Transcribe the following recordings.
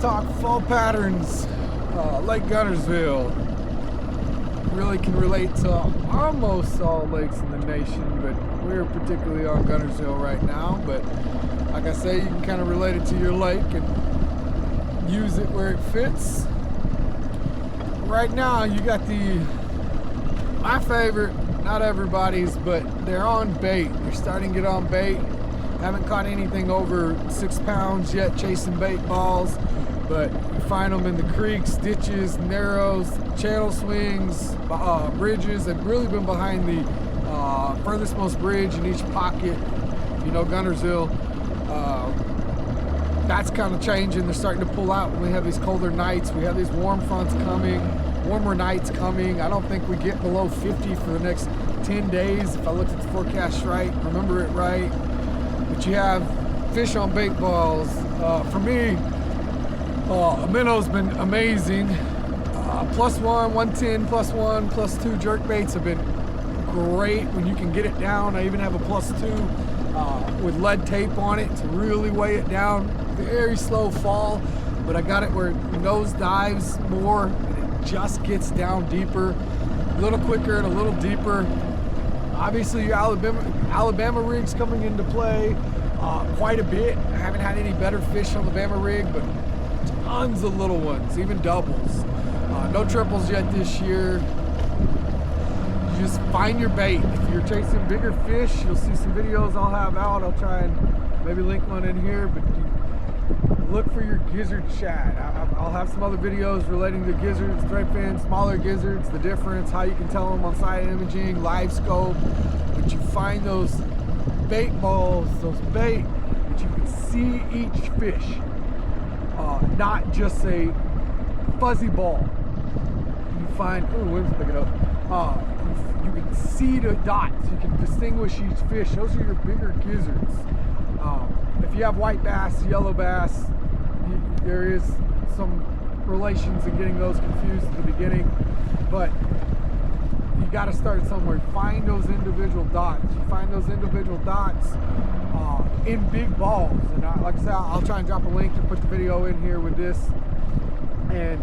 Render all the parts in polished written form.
talk fall patterns. Lake Guntersville really can relate to almost all lakes in the nation, but we're particularly on Guntersville right now. But like I say, you can kind of relate it to your lake and use it where it fits. Right now, you got my favorite, not everybody's, but they're on bait. They're starting to get on bait. Haven't caught anything over 6 pounds yet chasing bait balls, but you find them in the creeks, ditches, narrows, channel swings, bridges. They've really been behind the furthest most bridge in each pocket. You know, Guntersville, that's kind of changing. They're starting to pull out when we have these colder nights. We have these warm fronts coming, warmer nights coming. I don't think we get below 50 for the next 10 days if I looked at the forecast right, remember it right. But you have fish on bait balls. For me, a minnow's been amazing. +1, 110, +1, +2 jerk baits have been great when you can get it down. I even have a +2 with lead tape on it to really weigh it down. Very slow fall, but I got it where it nose dives more and it just gets down deeper, a little quicker and a little deeper. Obviously, your Alabama rig's coming into play quite a bit. I haven't had any better fish on the Bama rig, but tons of little ones, even doubles. No triples yet this year. You just find your bait. If you're chasing bigger fish, you'll see some videos I'll have out. I'll try and maybe link one in here, but look for your gizzard shad. I'll have some other videos relating to gizzards, threadfin, smaller gizzards, the difference, how you can tell them on side imaging, live scope. But you find those bait balls, those bait, that you can see each fish, not just a fuzzy ball. You find, ooh, wind's picking up. You can see the dots, you can distinguish each fish. Those are your bigger gizzards. If you have white bass, yellow bass, there is some relations in getting those confused at the beginning, but you got to start somewhere. Find those individual dots. You find those individual dots in big balls, and like I said, I'll try and drop a link and put the video in here with this. And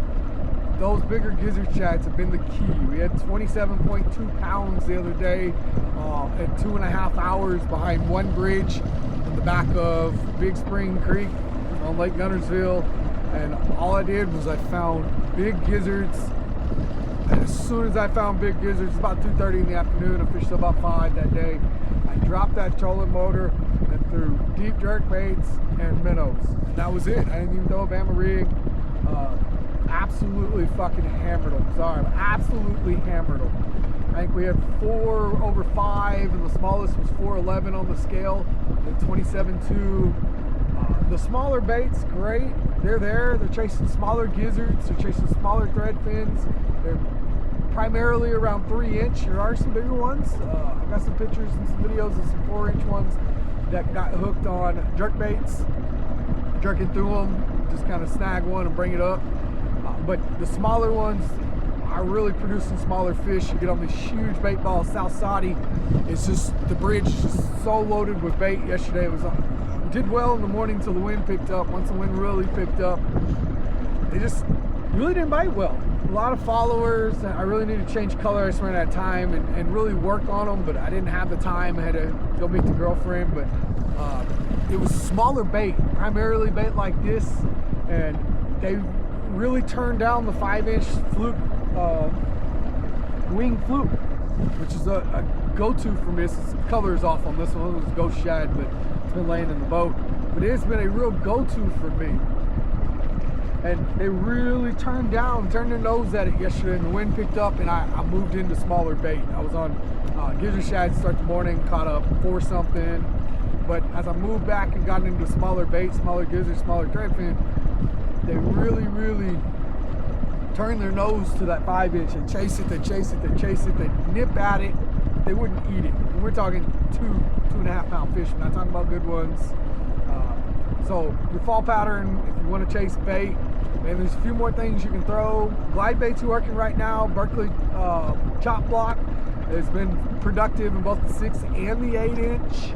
those bigger gizzard shads have been the key. We had 27.2 pounds the other day at 2.5 hours behind one bridge in the back of Big Spring Creek on Lake Guntersville, and all I did was I found big gizzards. And as soon as I found big gizzards, about 2:30 in the afternoon, I fished till about 5 that day. I dropped that trolling motor and threw deep jerk baits and minnows, and that was it. I didn't even throw a Bama rig. Absolutely fucking hammered them. Sorry, absolutely hammered them. I think we had 4 over 5, and the smallest was 4.11 on the scale. The 27.2. The smaller baits, great. They're there. They're chasing smaller gizzards. They're chasing smaller thread fins. They're primarily around 3-inch. There are some bigger ones. I got some pictures and some videos of some 4-inch ones that got hooked on jerk baits, jerking through them, just kind of snag one and bring it up. But the smaller ones are really producing smaller fish. You get on this huge bait ball, South Saudi. It's just, the bridge is just so loaded with bait. Yesterday it was did well in the morning till the wind picked up. Once the wind really picked up, they just really didn't bite well. A lot of followers. I really need to change color. I just ran out of time and really work on them, but I didn't have the time. I had to go meet the girlfriend, but it was smaller bait, primarily bait like this, and they really turned down the 5-inch fluke, wing fluke, which is a go-to for me. The color is off on this one. It was ghost shad, but it's been laying in the boat. But it has been a real go-to for me. And they really turned their nose at it yesterday, and the wind picked up, and I moved into smaller bait. I was on gizzard shad to start the morning, caught up 4 something. But as I moved back and got into smaller bait, smaller gizzard, smaller threadfin, they really, really turn their nose to that 5-inch and chase it, they chase it, they chase it, they nip at it, they wouldn't eat it. And we're talking 2.5 pound fish. We're not talking about good ones. So your fall pattern, if you want to chase bait, and there's a few more things you can throw. Glide bait's working right now. Berkeley chop block has been productive in both the 6 and the 8-inch.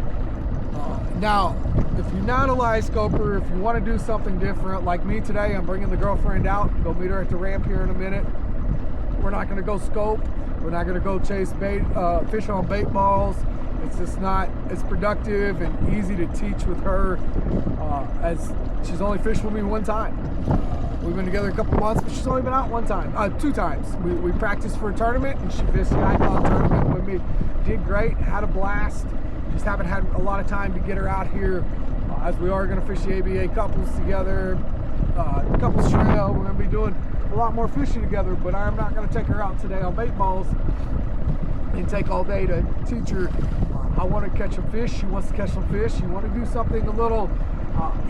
Now, if you're not a live scoper, if you want to do something different, like me today, I'm bringing the girlfriend out. Go meet her at the ramp here in a minute. We're not going to go scope. We're not going to go chase bait, fish on bait balls. It's just not as productive and easy to teach with her, as she's only fished with me one time. We've been together a couple months, but she's only been out two times. We practiced for a tournament, and she fished the icon tournament with me. Did great, had a blast. Just haven't had a lot of time to get her out here, as we are going to fish the ABA couples together, couples trail. We're going to be doing a lot more fishing together, but I'm not going to take her out today on bait balls and take all day to teach her. I want to catch some fish. She wants to catch some fish. You want to do something a little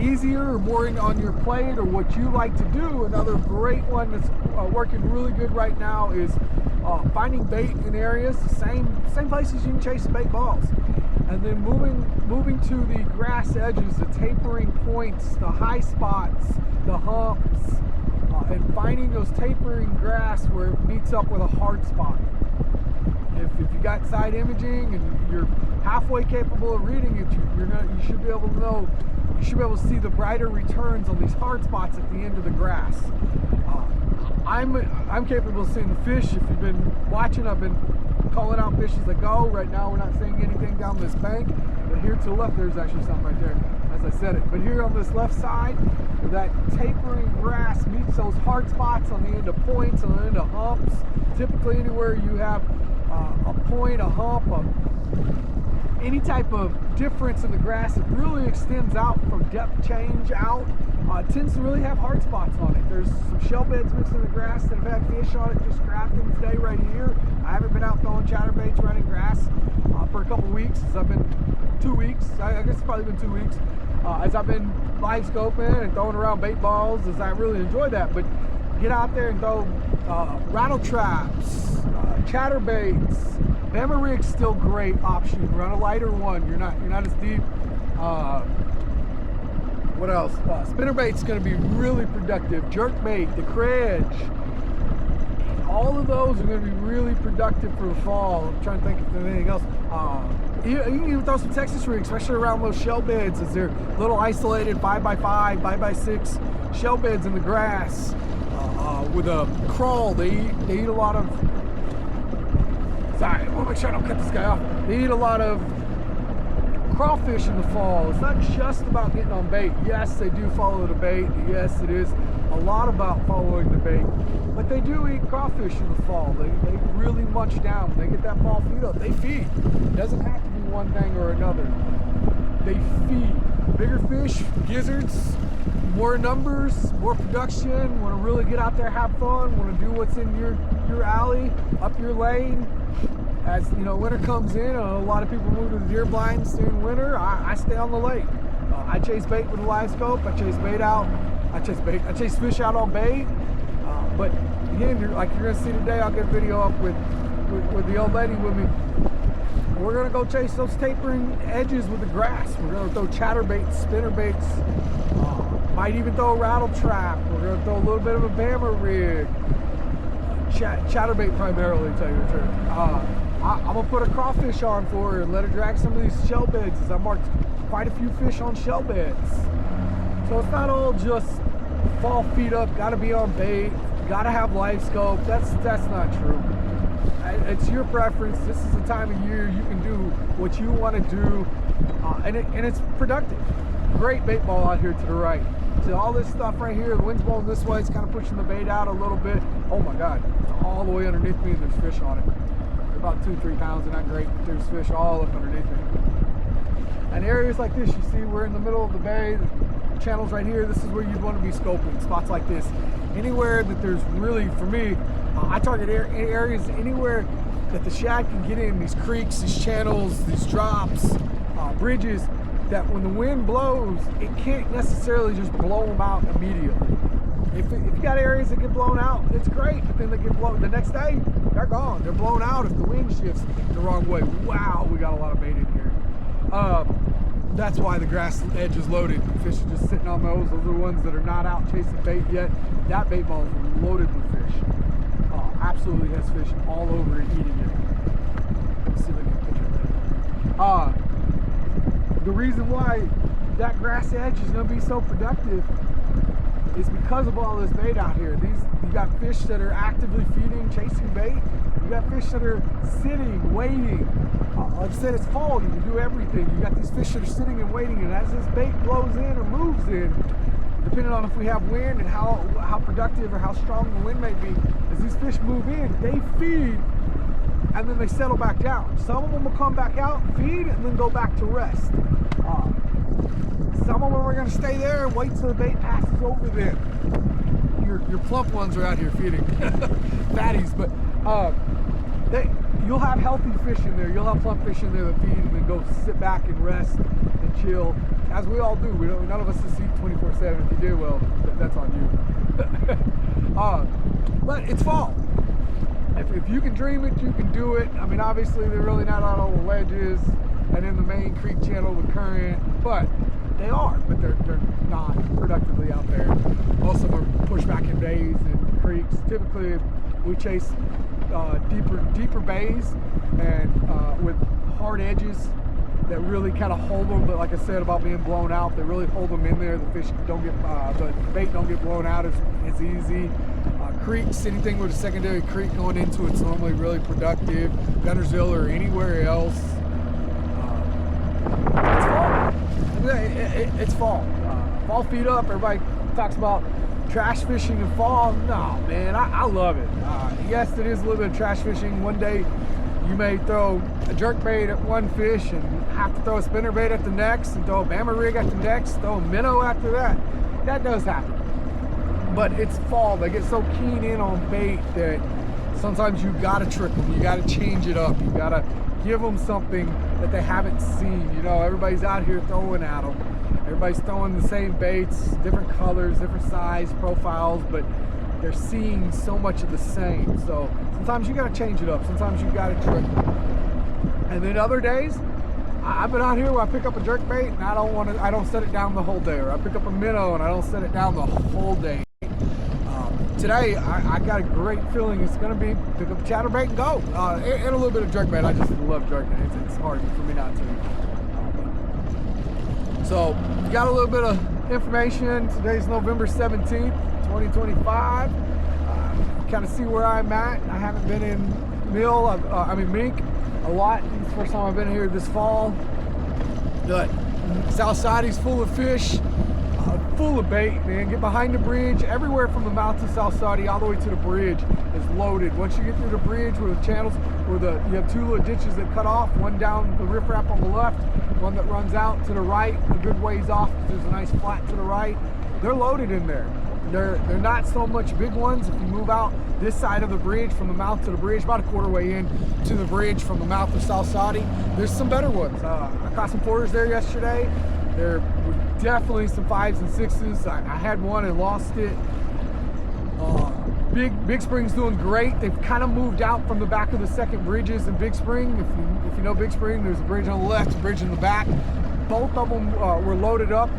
easier or more on your plate, or what you like to do. Another great one that's working really good right now is finding bait in areas, the same places you can chase the bait balls, and then moving to the grass edges, the tapering points, the high spots, the humps, and finding those tapering grass where it meets up with a hard spot. If you got side imaging and you're halfway capable of reading it, you should be able to know. You should be able to see the brighter returns on these hard spots at the end of the grass. I'm capable of seeing the fish. If you've been watching, I've been calling out fish as I go. Right now, we're not seeing anything down this bank, but here to the left, there's actually something right there, as I said it. But here on this left side, where that tapering grass meets those hard spots on the end of points, on the end of humps, typically anywhere you have a point, a hump, any type of difference in the grass that really extends out from depth change out, tends to really have hard spots on it. There's some shell beds mixed in the grass that have had fish on it. Just grafting today right here. I haven't been out throwing chatterbaits running grass for a couple weeks. I've been 2 weeks. I guess it's probably been 2 weeks. As I've been live scoping and throwing around bait balls, as I really enjoy that. But get out there and throw rattle traps, chatterbaits. Bama rig's still great option. You run a lighter one. You're not as deep. What else? Spinnerbait's going to be really productive. Jerkbait, the credge. All of those are going to be really productive for the fall. I'm trying to think if there's anything else. You can even throw some Texas rigs, especially around those shell beds, as they're little isolated 5x5, 5x6 shell beds in the grass. With a crawl, they eat a lot of. Sorry, I want to make sure I don't cut this guy off. They eat a lot of crawfish in the fall. It's not just about getting on bait. Yes, they do follow the bait. Yes, it is a lot about following the bait. But they do eat crawfish in the fall. They really munch down. When they get that fall feed up, they feed. It doesn't have to be one thing or another. They feed. Bigger fish, gizzards, more numbers, more production. Want to really get out there, have fun. Want to do what's in your alley, up your lane. As you know, winter comes in, a lot of people move to the deer blinds during winter. I stay on the lake. I chase bait with a live scope. I chase bait out. I chase fish out on bait. But again, like you're gonna see today, I'll get a video up with the old lady with me. We're gonna go chase those tapering edges with the grass. We're gonna throw chatterbaits, spinnerbaits. Might even throw a rattle trap. We're gonna throw a little bit of a Bama rig. Chatterbait primarily, to tell you the truth. I'm gonna put a crawfish on for her and let her drag some of these shell beds, as I marked quite a few fish on shell beds. So it's not all just fall feet up, gotta be on bait, gotta have live scope. That's not true. It's your preference. This is the time of year you can do what you want to do, and it's productive. Great bait ball out here to the right. See all this stuff right here, the wind's blowing this way, it's kind of pushing the bait out a little bit. Oh my God, it's all the way underneath me and there's fish on it. They're about 2-3 pounds, they're not great, but there's fish all up underneath me. And areas like this, you see we're in the middle of the bay, the channel's right here, this is where you'd want to be scoping, spots like this. Anywhere that there's really, for me, I target areas anywhere that the shad can get in, these creeks, these channels, these drops, bridges, that when the wind blows, it can't necessarily just blow them out immediately. If you got areas that get blown out, it's great, but then they get blown the next day, they're gone. They're blown out if the wind shifts the wrong way. Wow, we got a lot of bait in here. That's why the grass edge is loaded. The fish are just sitting on those. Those are the ones that are not out chasing bait yet. That bait ball is loaded with fish. Absolutely has fish all over it eating it. Let's see if I can picture that. the reason why that grass edge is going to be so productive is because of all this bait out here. You got fish that are actively feeding, chasing bait. You got fish that are sitting, waiting. Like I said, it's fall. You can do everything. You got these fish that are sitting and waiting, and as this bait blows in or moves in, depending on if we have wind and how productive or how strong the wind may be, as these fish move in, they feed and then they settle back down. Some of them will come back out, feed, and then go back to rest. Some of them are going to stay there and wait till the bait passes over them. Your plump ones are out here feeding fatties, but you'll have healthy fish in there. You'll have plump fish in there that feed and then go sit back and rest and chill, as we all do. None of us just eat 24/7. If you do, well, that's on you. But it's fall. If you can dream it, you can do it. I mean, obviously, they're really not on all the ledges and in the main creek channel with current, but they are. But they're not productively out there. Most of them are pushed back in bays and creeks. Typically, we chase deeper bays and with hard edges that really kind of hold them. But like I said about being blown out, they really hold them in there. The fish don't get, the bait don't get blown out as easy. Creeks, anything with a secondary creek going into it's normally really productive. Guntersville or anywhere else. It's fall. Fall feed up. Everybody talks about trash fishing in fall. No, man, I love it. Yes, it is a little bit of trash fishing. One day you may throw a jerk bait at one fish and have to throw a spinner bait at the next and throw a Bama rig at the next, throw a minnow after that. That does happen. But it's fall. They get so keen in on bait that sometimes you gotta trick them. You gotta change it up. You gotta give them something that they haven't seen. You know, everybody's out here throwing at them. Everybody's throwing the same baits, different colors, different size profiles, but they're seeing so much of the same. So sometimes you gotta change it up. Sometimes you gotta trick them. And then other days, I've been out here where I pick up a jerk bait and I don't set it down the whole day, or I pick up a minnow and I don't set it down the whole day. Today, I got a great feeling it's going to be pick up a chatterbait and go. And a little bit of jerkbait. I just love jerking. It's hard for me not to. So, you got a little bit of information. Today's November 17th, 2025. Kind of see where I'm at. I haven't been in Mink a lot. It's the first time I've been here this fall. The South Side is full of fish. Full of bait, man. Get behind the bridge. Everywhere from the mouth to South Saudi all the way to the bridge is loaded. Once you get through the bridge where the channels, you have two little ditches that cut off, one down the riffraff on the left, one that runs out to the right, a good ways off. There's a nice flat to the right. They're loaded in there. They're not so much big ones. If you move out this side of the bridge from the mouth to the bridge, about a quarter way in to the bridge from the mouth of South Saudi, there's some better ones. I caught some quarters there yesterday. There were definitely some 5s and 6s. I had one and lost it. Big Spring's doing great. They've kind of moved out from the back of the second bridges in Big Spring. If you know Big Spring, there's a bridge on the left, a bridge in the back. Both of them were loaded up.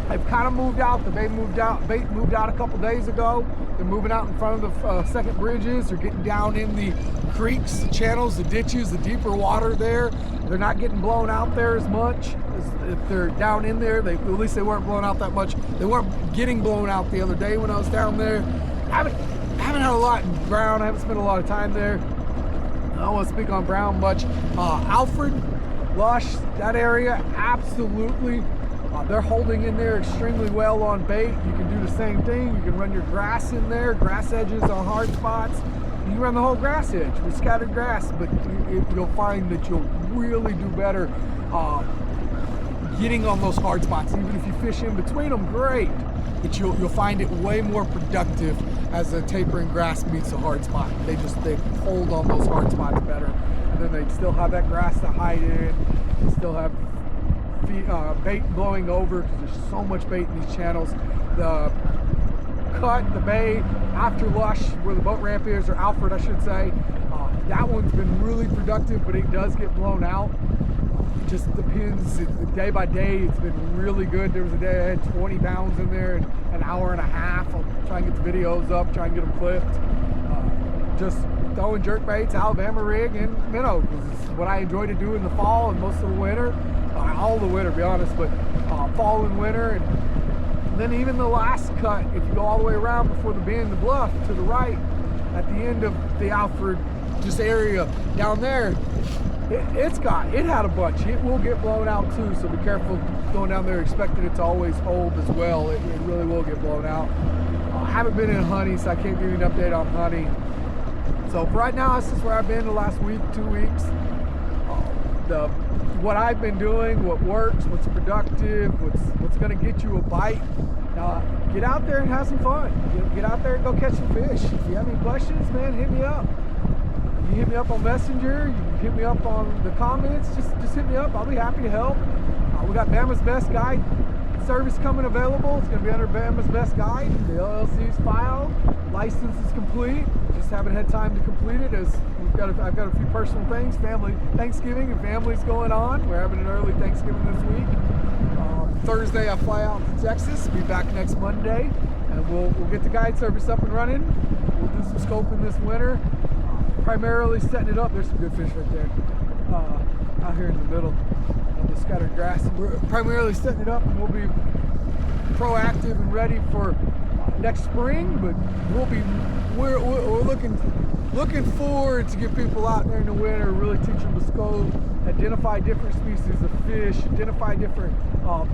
They've kind of moved out. The bait moved out a couple days ago. They're moving out in front of the second bridges. They're getting down in the creeks, the channels, the ditches, the deeper water there. They're not getting blown out there as much. If they're down in there, at least they weren't blown out that much. They weren't getting blown out the other day when I was down there. I haven't had a lot in Brown. I haven't spent a lot of time there. I don't want to speak on Brown much. Alfred, Lush, that area, absolutely. They're holding in there extremely well on bait. You can do the same thing. You can run your grass in there, grass edges on hard spots. You can run the whole grass edge with scattered grass, but you'll find that you'll really do better getting on those hard spots. Even if you fish in between them, great. But you'll find it way more productive as the tapering grass meets a hard spot. They hold on those hard spots better. And then they still have that grass to hide in. They still have bait blowing over because there's so much bait in these channels. The bay after Lush, where the boat ramp is, or Alfred I should say, that one's been really productive, but it does get blown out. It just depends. Day by day, it's been really good. There was a day I had 20 pounds in there in an hour and a half. I'll try and get the videos up, try and get them clipped. Just throwing jerk baits, Alabama rig, and minnow. This is what I enjoy to do in the fall and most of the winter. all the winter, to be honest, but fall and winter. And then even the last cut, if you go all the way around before the bend, the bluff to the right, at the end of the Alfred just area down there, it had a bunch. It will get blown out too, so be careful going down there expecting it to always hold as well. It really will get blown out. I haven't been in Honey, so I can't give you an update on Honey. So for right now, this is where I've been the last week, 2 weeks. What I've been doing, what works, what's productive, what's going to get you a bite. Get out there and have some fun. Get out there and go catch some fish. If you have any questions, man, hit me up. You hit me up on Messenger, you hit me up on the comments, just hit me up. I'll be happy to help. We got Bama's Best Guide service coming available. It's going to be under Bama's Best Guide. The LLC's filed, license is complete. Just haven't had time to complete it as I've got a few personal things. Thanksgiving and family's going on. We're having an early Thanksgiving this week. Thursday I fly out to Texas. Be back next Monday, and we'll get the guide service up and running. We'll do some scoping this winter. Primarily setting it up. There's some good fish right there out here in the middle of the scattered grass. We're primarily setting it up, and we'll be proactive and ready for next spring. But we're looking forward to get people out there in the winter, really teach them to scope, identify different species of fish, identify different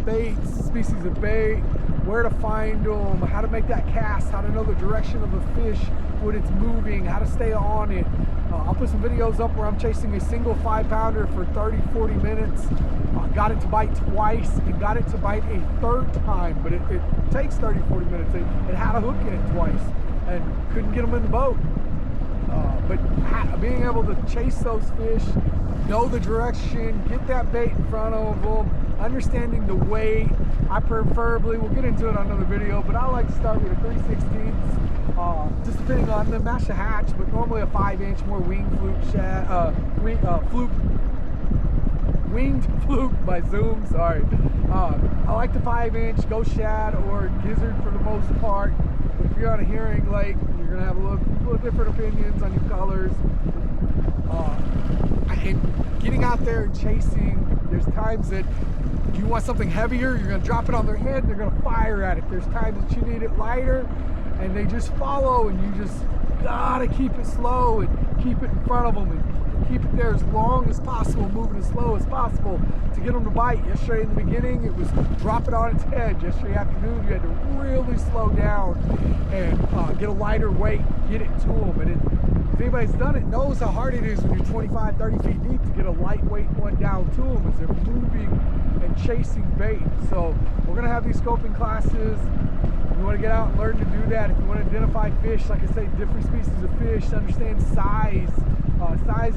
baits, species of bait, where to find them, how to make that cast, how to know the direction of a fish when it's moving, how to stay on it. I'll put some videos up where I'm chasing a single 5-pounder for 30-40 minutes. Got it to bite twice and got it to bite a third time, but it takes 30-40 minutes. It had a hook in it twice and couldn't get them in the boat. But being able to chase those fish, know the direction, get that bait in front of them, understanding the weight. I preferably, we'll get into it on another video, but I like to start with a 3/16, just depending on the mash a hatch, but normally a 5-inch, more winged fluke shad, winged fluke by Zoom, sorry. I like the 5-inch, go shad or gizzard for the most part. But if you're on a herring lake, you're gonna have a little different opinions on your colors. And getting out there and chasing, there's times that you want something heavier, you're gonna drop it on their head, they're gonna fire at it. There's times that you need it lighter, and they just follow, and you just gotta keep it slow and keep it in front of them and keep it there as long as possible, moving as slow as possible to get them to bite. Yesterday in the beginning, it was drop it on its head. Yesterday afternoon, you had to really slow down and get a lighter weight, get it to them. And if anybody's done it, knows how hard it is when you're 25, 30 feet deep to get a lightweight one down to them as they're moving and chasing bait. So we're gonna have these scoping classes. If you want to get out and learn to do that, if you want to identify fish, like I say, different species of fish, understand size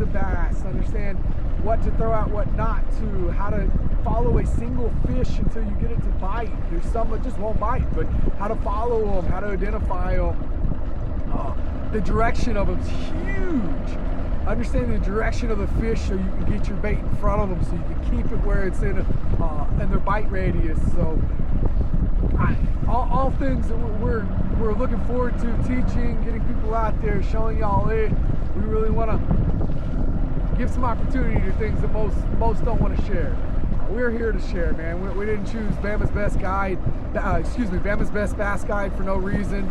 of bass, understand what to throw out, what not to, how to follow a single fish until you get it to bite. There's some that just won't bite, but how to follow them, how to identify them. The direction of them is huge. Understanding the direction of the fish so you can get your bait in front of them, so you can keep it where it's in their bite radius. So all things that we're looking forward to teaching, getting people out there, showing y'all it. We really want to give some opportunity to things that most don't want to share. We're here to share, man. We didn't choose Bama's Best Guide, Bama's Best Bass Guide for no reason.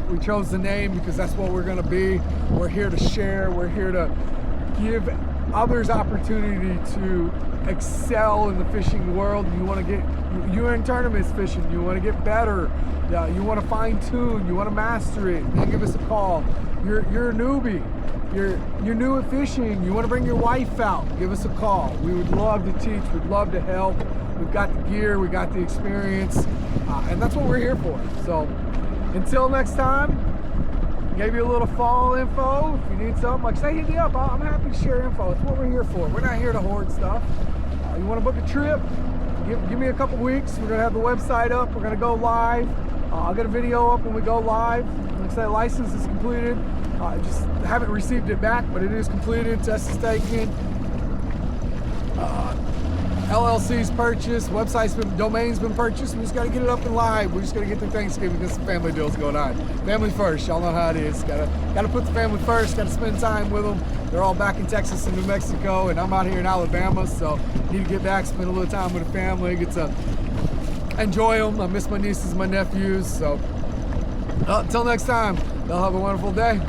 We chose the name because that's what we're going to be. We're here to share. We're here to give others opportunity to excel in the fishing world. You want to you're in tournaments fishing. You want to get better. You want to fine tune. You want to master it. Then give us a call. You're a newbie. You're new at fishing. You want to bring your wife out. Give us a call. We would love to teach. We'd love to help. We've got the gear. We got the experience, and that's what we're here for. So until next time. Gave you a little fall info. If you need something, like say, hit me up. I'm happy to share info. It's what we're here for. We're not here to hoard stuff. You want to book a trip? Give me a couple weeks. We're gonna have the website up. We're gonna go live. I'll get a video up when we go live. Like I said, license is completed. I just haven't received it back, but it is completed. Test is taken. LLC's purchased, domain's been purchased. We just got to get it up and live. We just got to get through Thanksgiving. Get some family deals going on. Family first. Y'all know how it is. Got to put the family first. Got to spend time with them. They're all back in Texas and New Mexico, and I'm out here in Alabama, so need to get back, spend a little time with the family, get to enjoy them. I miss my nieces, my nephews. So until next time, y'all have a wonderful day.